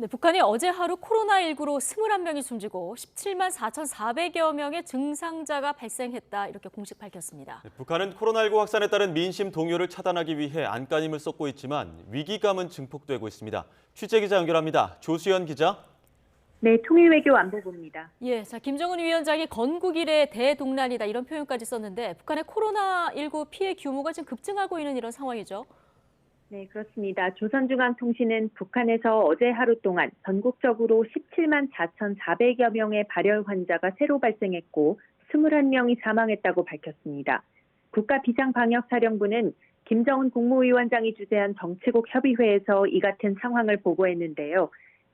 네, 북한이 어제 하루 코로나19로 21명이 숨지고 17만 4,400여 명의 증상자가 발생했다, 이렇게 공식 밝혔습니다. 북한은 코로나19 확산에 따른 민심 동요를 차단하기 위해 안간힘을 쏟고 있지만 위기감은 증폭되고 있습니다. 취재기자 연결합니다. 조수연 기자. 네, 통일외교안보부입니다. 김정은 위원장이 건국 이래 대동란이다, 이런 표현까지 썼는데 북한의 코로나19 피해 규모가 지금 급증하고 있는 이런 상황이죠. 네, 그렇습니다. 조선중앙통신은 북한에서 어제 하루 동안 전국적으로 17만 4,400여 명의 발열 환자가 새로 발생했고 21명이 사망했다고 밝혔습니다. 국가비상방역사령부는 김정은 국무위원장이 주재한 정치국 협의회에서 이 같은 상황을 보고했는데요.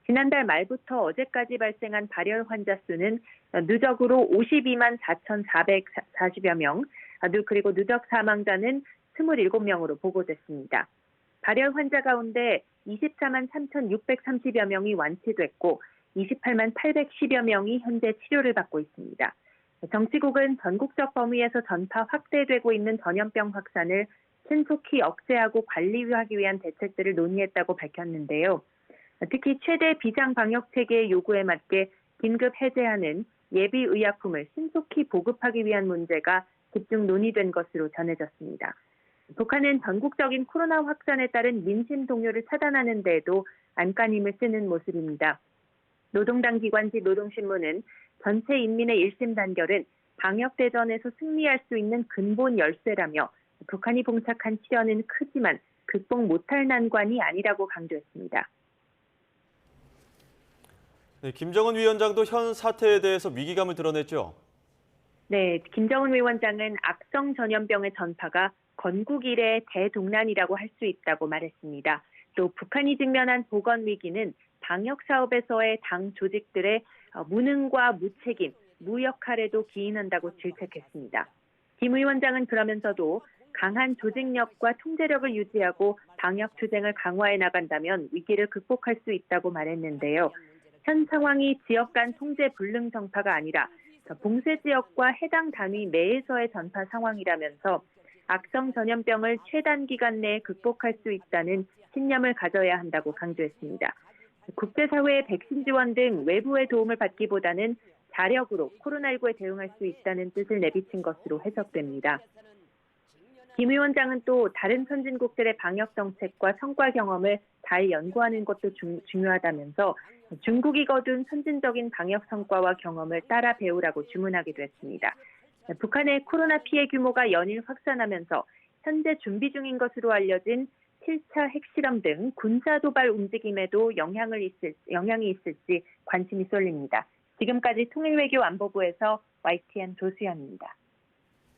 지난달 말부터 어제까지 발생한 발열 환자 수는 누적으로 52만 4,440여 명, 그리고 누적 사망자는 27명으로 보고됐습니다. 발열 환자 가운데 24만 3,630여 명이 완치됐고 28만 810여 명이 현재 치료를 받고 있습니다. 정치국은 전국적 범위에서 전파 확대되고 있는 전염병 확산을 신속히 억제하고 관리하기 위한 대책들을 논의했다고 밝혔는데요. 특히 최대 비상방역체계의 요구에 맞게 긴급 해제하는 예비의약품을 신속히 보급하기 위한 문제가 집중 논의된 것으로 전해졌습니다. 북한은 전국적인 코로나 확산에 따른 민심 동요를 차단하는 데에도 안간힘을 쓰는 모습입니다. 노동당 기관지 노동신문은 전체 인민의 일심 단결은 방역대전에서 승리할 수 있는 근본 열쇠라며 북한이 봉착한 시련은 크지만 극복 못할 난관이 아니라고 강조했습니다. 네, 김정은 위원장도 현 사태에 대해서 위기감을 드러냈죠. 네, 김정은 위원장은 악성 전염병의 전파가 건국 이래 대동란이라고 할 수 있다고 말했습니다. 또 북한이 직면한 보건 위기는 방역 사업에서의 당 조직들의 무능과 무책임, 무역할에도 기인한다고 질책했습니다. 김 위원장은 그러면서도 강한 조직력과 통제력을 유지하고 방역 투쟁을 강화해 나간다면 위기를 극복할 수 있다고 말했는데요. 현 상황이 지역 간 통제 불능 정파가 아니라 봉쇄 지역과 해당 단위 내에서의 전파 상황이라면서 악성 전염병을 최단 기간 내에 극복할 수 있다는 신념을 가져야 한다고 강조했습니다. 국제사회의 백신 지원 등 외부의 도움을 받기보다는 자력으로 코로나19에 대응할 수 있다는 뜻을 내비친 것으로 해석됩니다. 김 위원장은 또 다른 선진국들의 방역 정책과 성과 경험을 잘 연구하는 것도 중요하다면서 중국이 거둔 선진적인 방역 성과와 경험을 따라 배우라고 주문하기도 했습니다. 북한의 코로나 피해 규모가 연일 확산하면서 현재 준비 중인 것으로 알려진 7차 핵실험 등 군사 도발 움직임에도 영향이 있을지 관심이 쏠립니다. 지금까지 통일외교안보부에서 YTN 조수연입니다.